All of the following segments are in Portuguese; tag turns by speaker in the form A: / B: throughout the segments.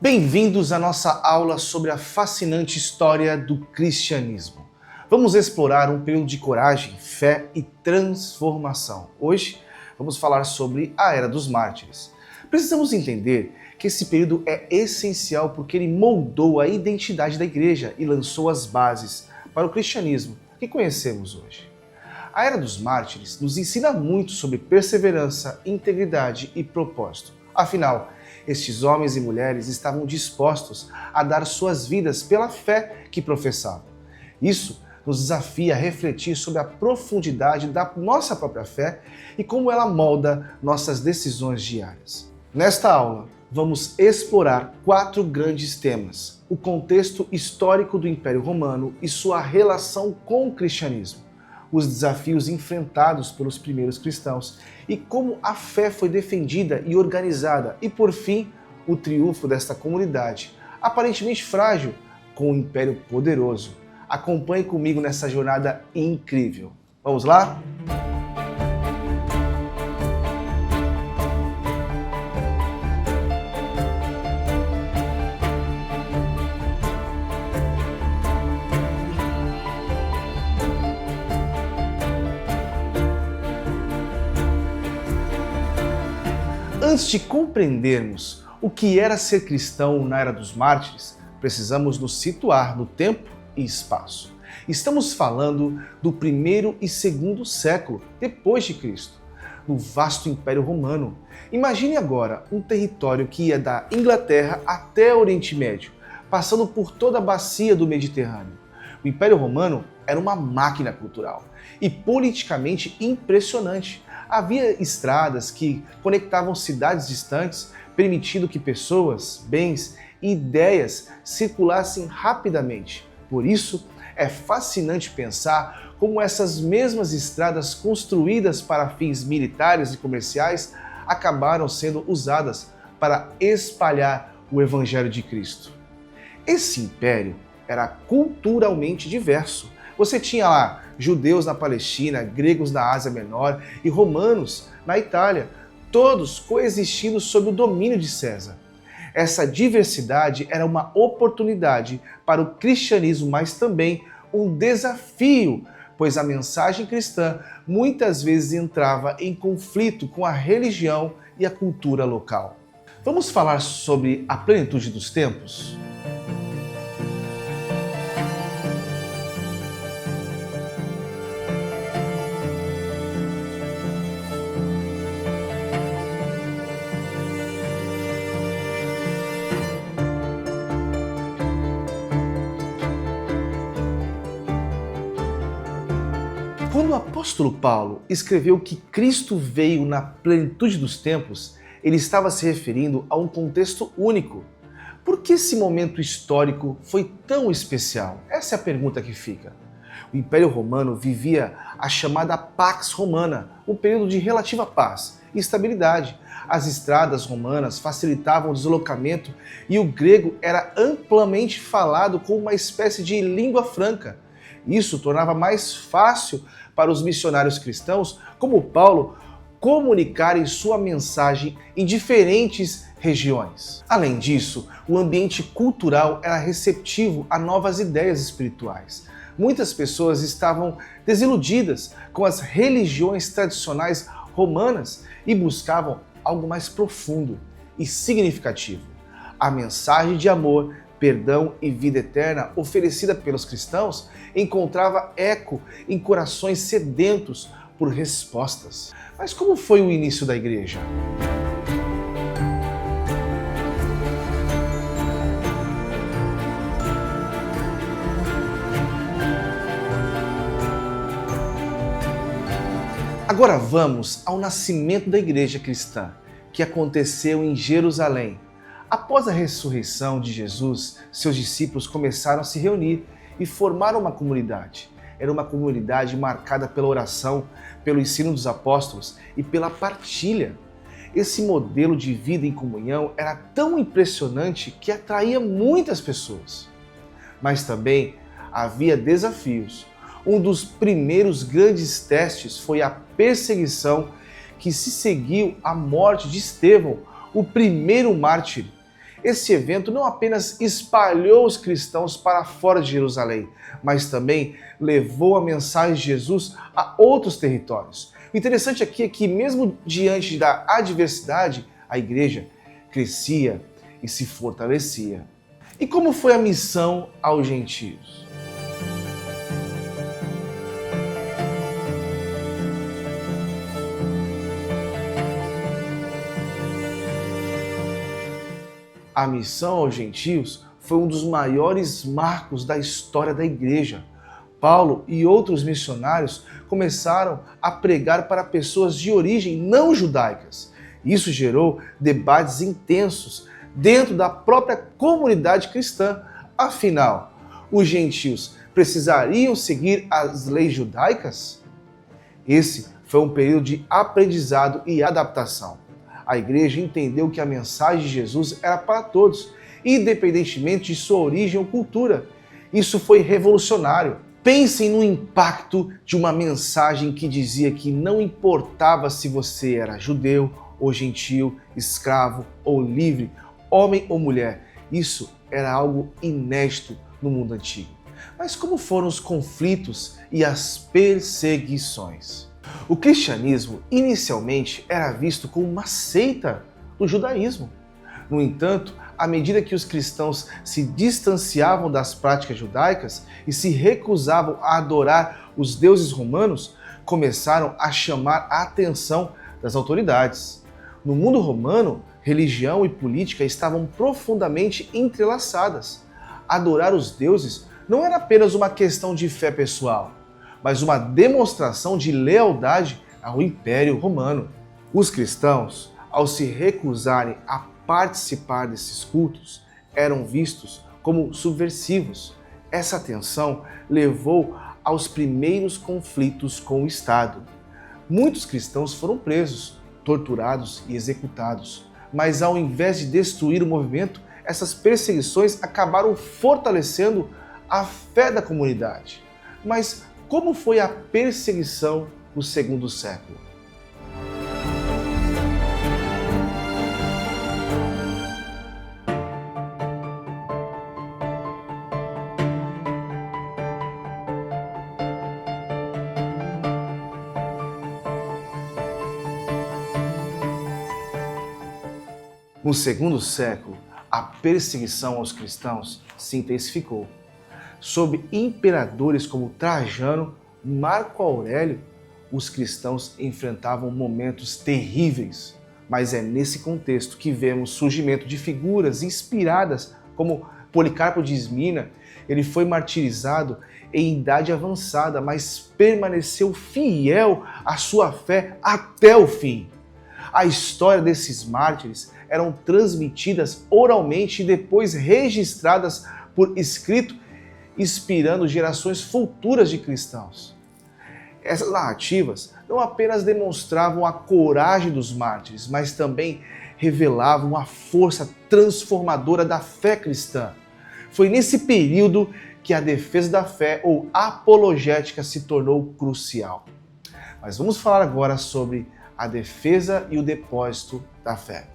A: Bem-vindos à nossa aula sobre a fascinante história do cristianismo. Vamos explorar um período de coragem, fé e transformação. Hoje vamos falar sobre a Era dos Mártires. Precisamos entender que esse período é essencial porque ele moldou a identidade da igreja e lançou as bases para o cristianismo que conhecemos hoje. A Era dos Mártires nos ensina muito sobre perseverança, integridade e propósito. Afinal, estes homens e mulheres estavam dispostos a dar suas vidas pela fé que professavam. Isso nos desafia a refletir sobre a profundidade da nossa própria fé e como ela molda nossas decisões diárias. Nesta aula, vamos explorar 4 grandes temas: o contexto histórico do Império Romano e sua relação com o cristianismo, os desafios enfrentados pelos primeiros cristãos e como a fé foi defendida e organizada, e por fim, o triunfo desta comunidade, aparentemente frágil, com um império poderoso. Acompanhe comigo nessa jornada incrível. Vamos lá? Antes de compreendermos o que era ser cristão na Era dos Mártires, precisamos nos situar no tempo e espaço. Estamos falando do 1º e 2º século depois de Cristo, no vasto Império Romano. Imagine agora um território que ia da Inglaterra até o Oriente Médio, passando por toda a bacia do Mediterrâneo. O Império Romano era uma máquina cultural e politicamente impressionante. Havia estradas que conectavam cidades distantes, permitindo que pessoas, bens e ideias circulassem rapidamente. Por isso, é fascinante pensar como essas mesmas estradas construídas para fins militares e comerciais acabaram sendo usadas para espalhar o Evangelho de Cristo. Esse império era culturalmente diverso. Você tinha lá judeus na Palestina, gregos na Ásia Menor e romanos na Itália, todos coexistindo sob o domínio de César. Essa diversidade era uma oportunidade para o cristianismo, mas também um desafio, pois a mensagem cristã muitas vezes entrava em conflito com a religião e a cultura local. Vamos falar sobre a plenitude dos tempos? Quando o apóstolo Paulo escreveu que Cristo veio na plenitude dos tempos, ele estava se referindo a um contexto único. Por que esse momento histórico foi tão especial? Essa é a pergunta que fica. O Império Romano vivia a chamada Pax Romana, um período de relativa paz e estabilidade. As estradas romanas facilitavam o deslocamento e o grego era amplamente falado como uma espécie de língua franca. Isso tornava mais fácil para os missionários cristãos, como Paulo, comunicarem sua mensagem em diferentes regiões. Além disso, o ambiente cultural era receptivo a novas ideias espirituais. Muitas pessoas estavam desiludidas com as religiões tradicionais romanas e buscavam algo mais profundo e significativo. A mensagem de amor, perdão e vida eterna oferecida pelos cristãos encontrava eco em corações sedentos por respostas. Mas como foi o início da igreja? Agora vamos ao nascimento da igreja cristã, que aconteceu em Jerusalém. Após a ressurreição de Jesus, seus discípulos começaram a se reunir e formaram uma comunidade. Era uma comunidade marcada pela oração, pelo ensino dos apóstolos e pela partilha. Esse modelo de vida em comunhão era tão impressionante que atraía muitas pessoas. Mas também havia desafios. Um dos primeiros grandes testes foi a perseguição que se seguiu à morte de Estevão, o primeiro mártir. Esse evento não apenas espalhou os cristãos para fora de Jerusalém, mas também levou a mensagem de Jesus a outros territórios. O interessante aqui é que, mesmo diante da adversidade, a igreja crescia e se fortalecia. E como foi a missão aos gentios? A missão aos gentios foi um dos maiores marcos da história da igreja. Paulo e outros missionários começaram a pregar para pessoas de origem não judaicas. Isso gerou debates intensos dentro da própria comunidade cristã. Afinal, os gentios precisariam seguir as leis judaicas? Esse foi um período de aprendizado e adaptação. A igreja entendeu que a mensagem de Jesus era para todos, independentemente de sua origem ou cultura. Isso foi revolucionário. Pensem no impacto de uma mensagem que dizia que não importava se você era judeu ou gentio, escravo ou livre, homem ou mulher. Isso era algo inédito no mundo antigo. Mas como foram os conflitos e as perseguições? O cristianismo inicialmente era visto como uma seita do judaísmo. No entanto, à medida que os cristãos se distanciavam das práticas judaicas e se recusavam a adorar os deuses romanos, começaram a chamar a atenção das autoridades. No mundo romano, religião e política estavam profundamente entrelaçadas. Adorar os deuses não era apenas uma questão de fé pessoal, mas uma demonstração de lealdade ao Império Romano. Os cristãos, ao se recusarem a participar desses cultos, eram vistos como subversivos. Essa tensão levou aos primeiros conflitos com o Estado. Muitos cristãos foram presos, torturados e executados. Mas ao invés de destruir o movimento, essas perseguições acabaram fortalecendo a fé da comunidade. Mas como foi a perseguição no segundo século? No segundo século, a perseguição aos cristãos se intensificou. Sob imperadores como Trajano e Marco Aurélio, os cristãos enfrentavam momentos terríveis. Mas é nesse contexto que vemos o surgimento de figuras inspiradas como Policarpo de Esmina. Ele foi martirizado em idade avançada, mas permaneceu fiel à sua fé até o fim. A história desses mártires eram transmitidas oralmente e depois registradas por escrito, inspirando gerações futuras de cristãos. Essas narrativas não apenas demonstravam a coragem dos mártires, mas também revelavam a força transformadora da fé cristã. Foi nesse período que a defesa da fé ou apologética se tornou crucial. Mas vamos falar agora sobre a defesa e o depósito da fé.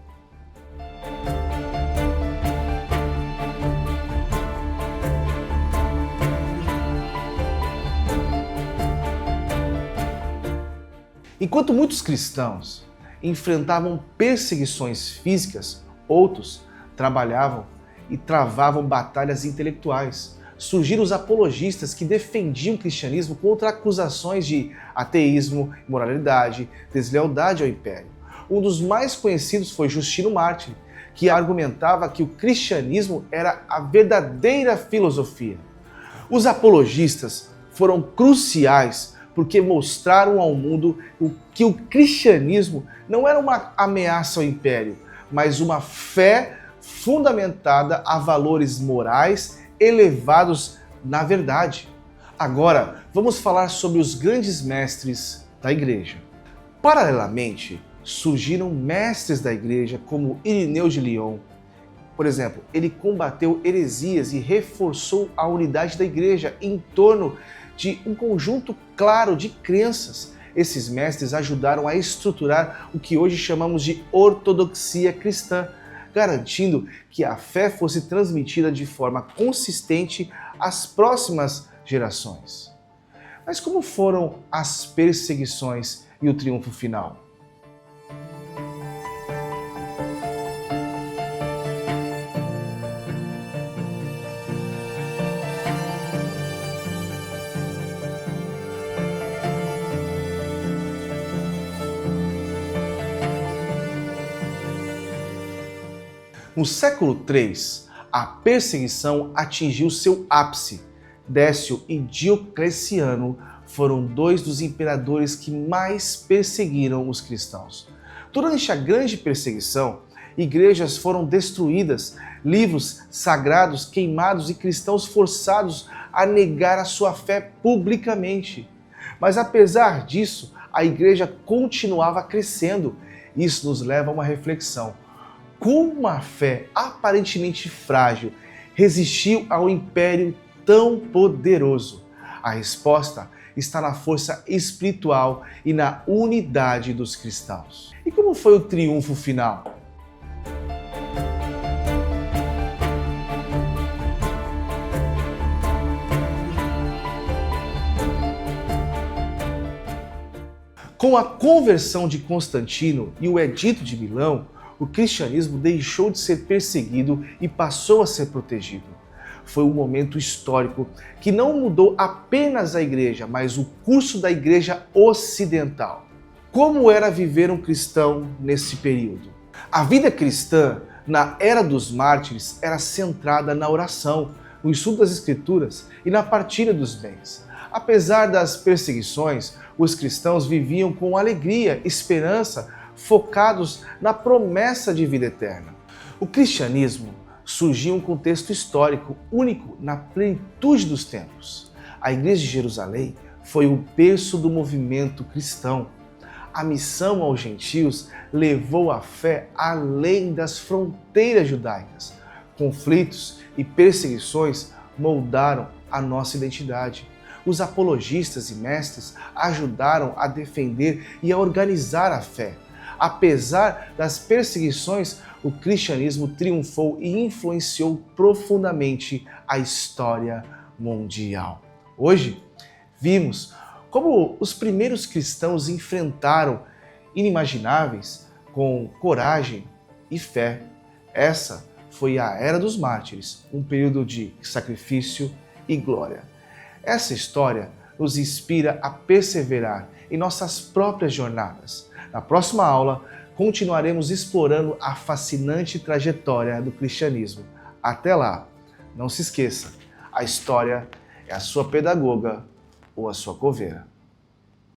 A: Enquanto muitos cristãos enfrentavam perseguições físicas, outros trabalhavam e travavam batalhas intelectuais. Surgiram os apologistas que defendiam o cristianismo contra acusações de ateísmo, imoralidade, deslealdade ao império. Um dos mais conhecidos foi Justino Mártir, que argumentava que o cristianismo era a verdadeira filosofia. Os apologistas foram cruciais porque mostraram ao mundo que o cristianismo não era uma ameaça ao império, mas uma fé fundamentada a valores morais elevados na verdade. Agora, vamos falar sobre os grandes mestres da igreja. Paralelamente, surgiram mestres da igreja como Irineu de Lyon. Por exemplo, ele combateu heresias e reforçou a unidade da igreja em torno de um conjunto claro de crenças. Esses mestres ajudaram a estruturar o que hoje chamamos de ortodoxia cristã, garantindo que a fé fosse transmitida de forma consistente às próximas gerações. Mas como foram as perseguições e o triunfo final? No século III, a perseguição atingiu seu ápice. Décio e Diocleciano foram dois dos imperadores que mais perseguiram os cristãos. Durante a grande perseguição, igrejas foram destruídas, livros sagrados queimados e cristãos forçados a negar a sua fé publicamente. Mas apesar disso, a igreja continuava crescendo. Isso nos leva a uma reflexão. Como uma fé aparentemente frágil resistiu ao império tão poderoso? A resposta está na força espiritual e na unidade dos cristãos. E como foi o triunfo final? Com a conversão de Constantino e o Edito de Milão, o cristianismo deixou de ser perseguido e passou a ser protegido. Foi um momento histórico que não mudou apenas a igreja, mas o curso da igreja ocidental. Como era viver um cristão nesse período? A vida cristã na Era dos Mártires era centrada na oração, no estudo das Escrituras e na partilha dos bens. Apesar das perseguições, os cristãos viviam com alegria, esperança, focados na promessa de vida eterna. O cristianismo surgiu em um contexto histórico único na plenitude dos tempos. A Igreja de Jerusalém foi o berço do movimento cristão. A missão aos gentios levou a fé além das fronteiras judaicas. Conflitos e perseguições moldaram a nossa identidade. Os apologistas e mestres ajudaram a defender e a organizar a fé. Apesar das perseguições, o cristianismo triunfou e influenciou profundamente a história mundial. Hoje, vimos como os primeiros cristãos enfrentaram inimagináveis com coragem e fé. Essa foi a Era dos Mártires, um período de sacrifício e glória. Essa história nos inspira a perseverar em nossas próprias jornadas. Na próxima aula, continuaremos explorando a fascinante trajetória do cristianismo. Até lá, não se esqueça, a história é a sua pedagoga ou a sua coveira.